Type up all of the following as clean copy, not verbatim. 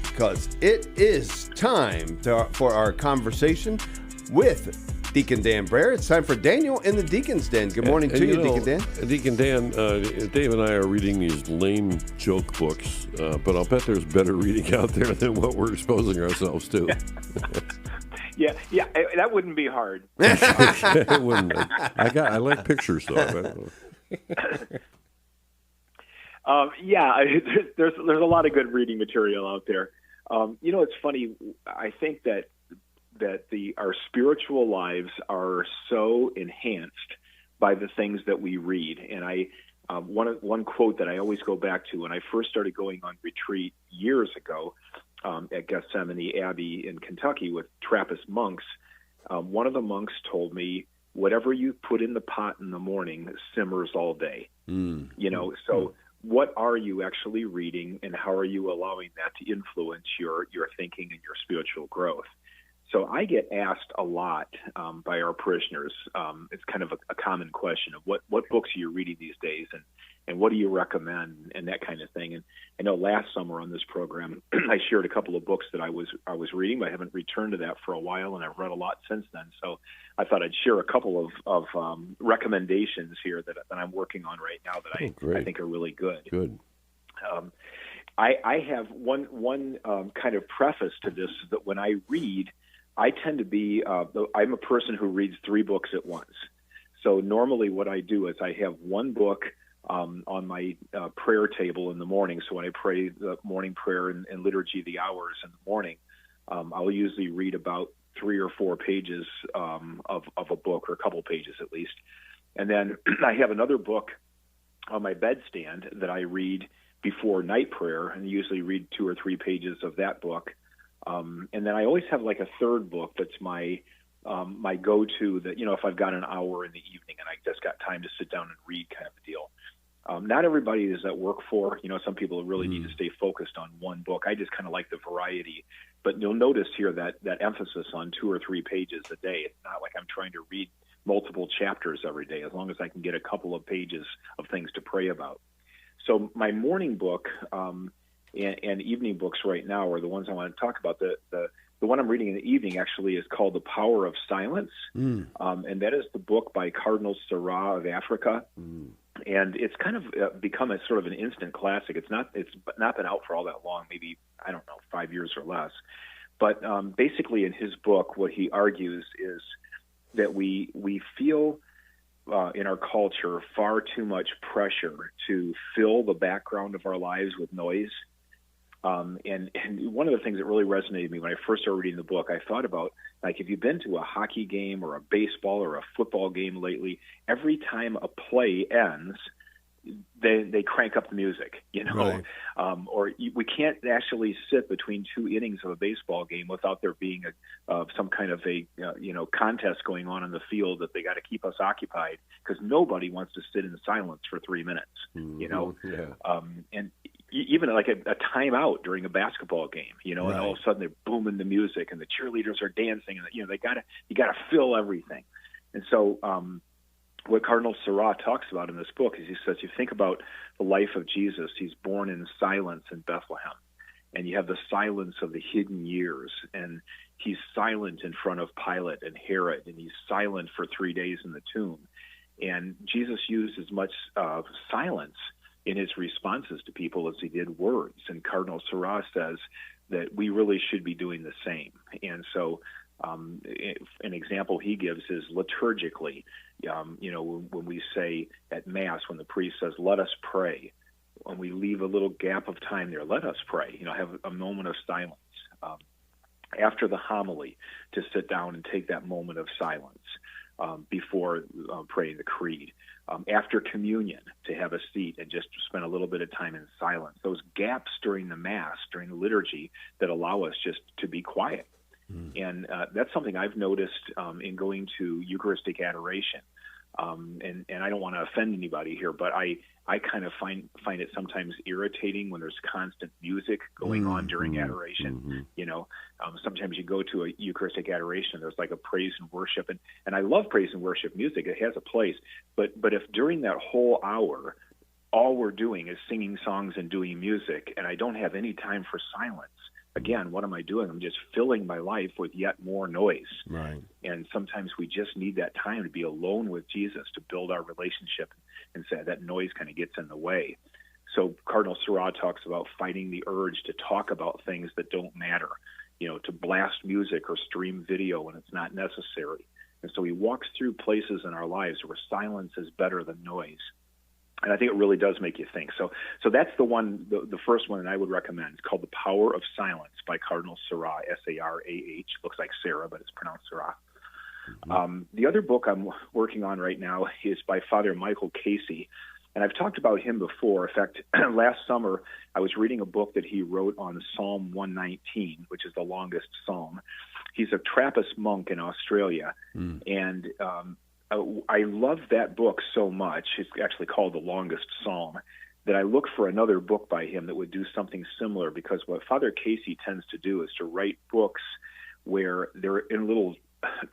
Because it is time for our conversation with Deacon Dan Brahier. It's time for Daniel in the Deacon's Den. Good morning to you, Deacon Dan. Deacon Dan, Dave and I are reading these lame joke books, but I'll bet there's better reading out there than what we're exposing ourselves to. Yeah, that wouldn't be hard. It wouldn't. I like pictures though. There's a lot of good reading material out there. It's funny. I think that our spiritual lives are so enhanced by the things that we read. And one quote that I always go back to when I first started going on retreat years ago at Gethsemane Abbey in Kentucky with Trappist monks, one of the monks told me, "Whatever you put in the pot in the morning simmers all day." So what are you actually reading, and how are you allowing that to influence your thinking and your spiritual growth? So I get asked a lot by our parishioners. It's kind of a common question of what books are you reading these days, and what do you recommend, and that kind of thing. And I know last summer on this program, I shared a couple of books that I was reading, but I haven't returned to that for a while, and I've read a lot since then. So I thought I'd share a couple of recommendations here that I'm working on right now that I think are really good. Good. I have one kind of preface to this, that when I read, I tend to be, I'm a person who reads 3 books at once. So normally what I do is I have one book on my prayer table in the morning. So when I pray the morning prayer and liturgy of the hours in the morning, I'll usually read about 3 or 4 pages of a book, or a couple pages at least. And then I have another book on my bedstand that I read before night prayer, and usually read 2 or 3 pages of that book. And then I always have like a third book that's my go-to, that, if I've got an hour in the evening and I just got time to sit down and read, kind of a deal. Not everybody does that work for. Some people really need to stay focused on one book. I just kind of like the variety. But you'll notice here that emphasis on 2 or 3 pages a day. It's not like I'm trying to read multiple chapters every day, as long as I can get a couple of pages of things to pray about. So my morning book and evening books right now are the ones I want to talk about. The one I'm reading in the evening actually is called The Power of Silence, and that is the book by Cardinal of Africa. And it's kind of become a sort of an instant classic. It's not been out for all that long, maybe, 5 years or less. But basically in his book, what he argues is that we feel in our culture far too much pressure to fill the background of our lives with noise. And one of the things that really resonated with me when I first started reading the book, I thought about, like, if you've been to a hockey game or a baseball or a football game lately, every time a play ends, they crank up the music, Right. We can't actually sit between 2 innings of a baseball game without there being some kind of a contest going on in the field that they got to keep us occupied, because nobody wants to sit in silence for 3 minutes, Yeah. And even like a timeout during a basketball game, Right. and all of a sudden they're booming the music and the cheerleaders are dancing, and you gotta fill everything. And so what Cardinal Sarah talks about in this book is, he says, you think about the life of Jesus. He's born in silence in Bethlehem, and you have the silence of the hidden years, and he's silent in front of Pilate and Herod, and he's silent for 3 days in the tomb. And Jesus used as much silence in his responses to people as he did words. And Cardinal Sarah says that we really should be doing the same. And so an example he gives is liturgically, when we say at Mass, when the priest says, "Let us pray," when we leave a little gap of time there, let us pray, have a moment of silence. After the homily, to sit down and take that moment of silence before praying the creed. After communion, to have a seat and just spend a little bit of time in silence. Those gaps during the Mass, during the liturgy, that allow us just to be quiet. And that's something I've noticed in going to Eucharistic adoration. And I don't want to offend anybody here, but I kind of find it sometimes irritating when there's constant music going on during adoration. Sometimes you go to a Eucharistic adoration, there's like a praise and worship, and I love praise and worship music. It has a place, but if during that whole hour all we're doing is singing songs and doing music, and I don't have any time for silence, again, what am I doing? I'm just filling my life with yet more noise. Right. And sometimes we just need that time to be alone with Jesus to build our relationship, and say that noise kind of gets in the way. So Cardinal Seurat talks about fighting the urge to talk about things that don't matter, to blast music or stream video when it's not necessary. And so he walks through places in our lives where silence is better than noise. And I think it really does make you think. So that's the one, the first one that I would recommend. It's called The Power of Silence by Cardinal Seurat, S-A-R-A-H. Looks like Sarah, but it's pronounced Seurat. Mm-hmm. The other book I'm working on right now is by Father Michael Casey. And I've talked about him before. In fact, last summer, I was reading a book that he wrote on Psalm 119, which is the longest psalm. He's a Trappist monk in Australia. And I love that book so much. It's actually called The Longest Psalm, that I look for another book by him that would do something similar, because what Father Casey tends to do is to write books where they're in little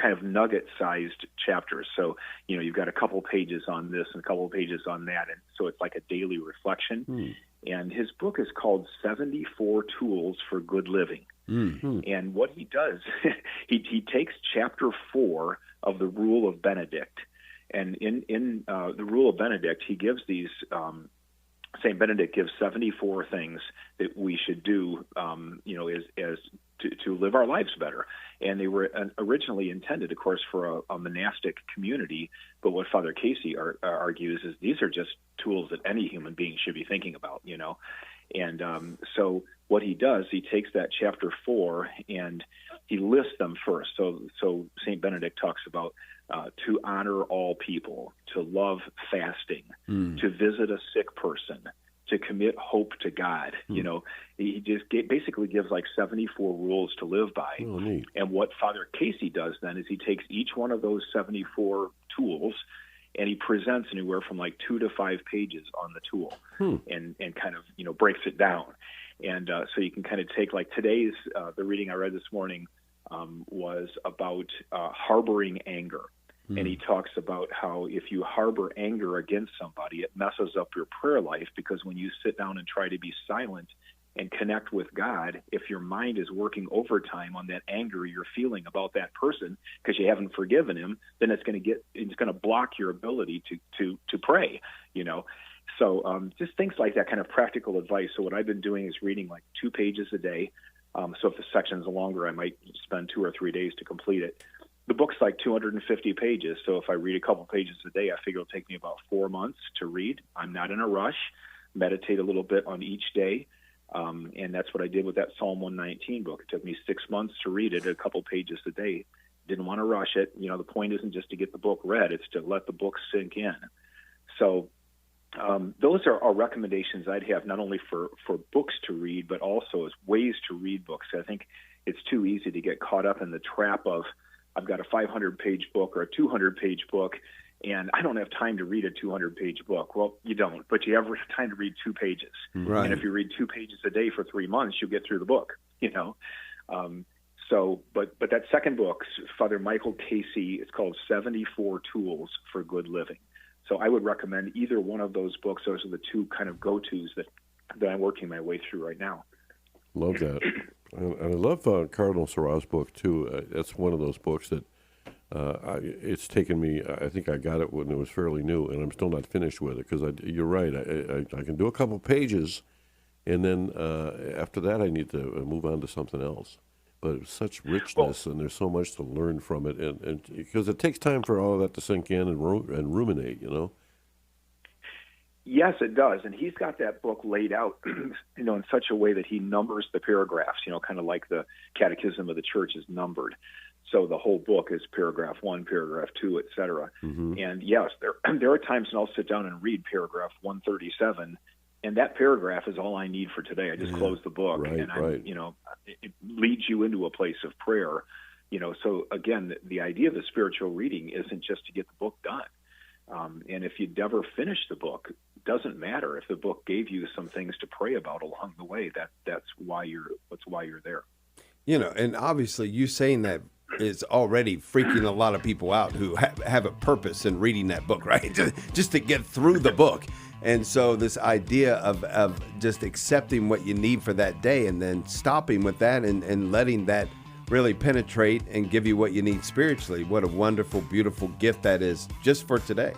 kind of nugget-sized chapters. So, you've got a couple pages on this and a couple pages on that, and so it's like a daily reflection. And his book is called 74 Tools for Good Living. And what he does, he takes chapter 4 of the Rule of Benedict, and in the Rule of Benedict, he gives these. Saint Benedict gives 74 things that we should do, as to live our lives better. And they were originally intended, of course, for a monastic community. But what Father Casey argues is these are just tools that any human being should be thinking about, And so what he does, he takes that chapter 4 and he lists them first. So Saint Benedict talks about to honor all people, to love fasting, to visit a sick person, to commit hope to God. He just basically gives like 74 rules to live by. Oh, neat. And what Father Casey does then is he takes each one of those 74 tools and he presents anywhere from like 2 to 5 pages on the tool and kind of, breaks it down. And so you can kind of take like today's, the reading I read this morning was about harboring anger. And he talks about how if you harbor anger against somebody, it messes up your prayer life, because when you sit down and try to be silent and connect with God, if your mind is working overtime on that anger you're feeling about that person because you haven't forgiven him, then it's going to block your ability to pray, So just things like that, kind of practical advice. So what I've been doing is reading like 2 pages a day. So if the section's longer, I might spend 2 or 3 days to complete it. The book's like 250 pages, so if I read a couple pages a day, I figure it'll take me about 4 months to read. I'm not in a rush. Meditate a little bit on each day, and that's what I did with that Psalm 119 book. It took me 6 months to read it, a couple pages a day. Didn't want to rush it. The point isn't just to get the book read, it's to let the book sink in. So those are recommendations I'd have, not only for books to read, but also as ways to read books. I think it's too easy to get caught up in the trap of, I've got a 500-page book or a 200-page book, and I don't have time to read a 200-page book. Well, you don't, but you have time to read 2 pages. Right. And if you read 2 pages a day for 3 months, you'll get through the book, But that second book, Father Michael Casey, it's called 74 Tools for Good Living. So I would recommend either one of those books. Those are the 2 kind of go-tos that I'm working my way through right now. Love that. And I love Cardinal Seurat's book, too. That's one of those books that it's taken me, I think I got it when it was fairly new, and I'm still not finished with it, because you're right. I can do a couple pages, and then after that I need to move on to something else. But it's such richness, and there's so much to learn from it, and because it takes time for all of that to sink in and ruminate, Yes, it does. And he's got that book laid out, in such a way that he numbers the paragraphs, kind of like the Catechism of the Church is numbered. So the whole book is paragraph 1, paragraph 2, et cetera. And yes, there are times when I'll sit down and read paragraph 137, and that paragraph is all I need for today. I just close the book, it leads you into a place of prayer. So again, the idea of the spiritual reading isn't just to get the book done. And if you never finish the book, doesn't matter. If the book gave you some things to pray about along the way, that's why you're there. And obviously you saying that is already freaking a lot of people out who have a purpose in reading that book, right? Just to get through the book. And so this idea of just accepting what you need for that day and then stopping with that and letting that really penetrate and give you what you need spiritually. What a wonderful, beautiful gift that is just for today.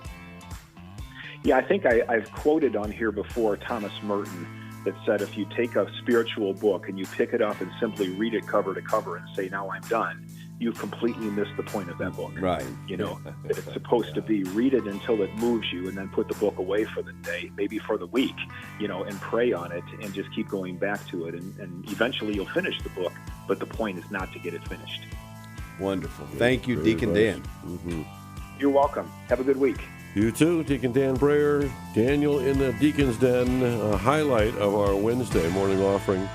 Yeah, I think I've quoted on here before Thomas Merton that said if you take a spiritual book and you pick it up and simply read it cover to cover and say, now I'm done, you've completely missed the point of that book. Right. That it's supposed to be read it until it moves you and then put the book away for the day, maybe for the week, and pray on it and just keep going back to it. And eventually you'll finish the book, but the point is not to get it finished. Wonderful. Thank you, Deacon Dan. Mm-hmm. You're welcome. Have a good week. You too, Deacon Dan Brahier. Daniel in the Deacon's Den, a highlight of our Wednesday morning offering.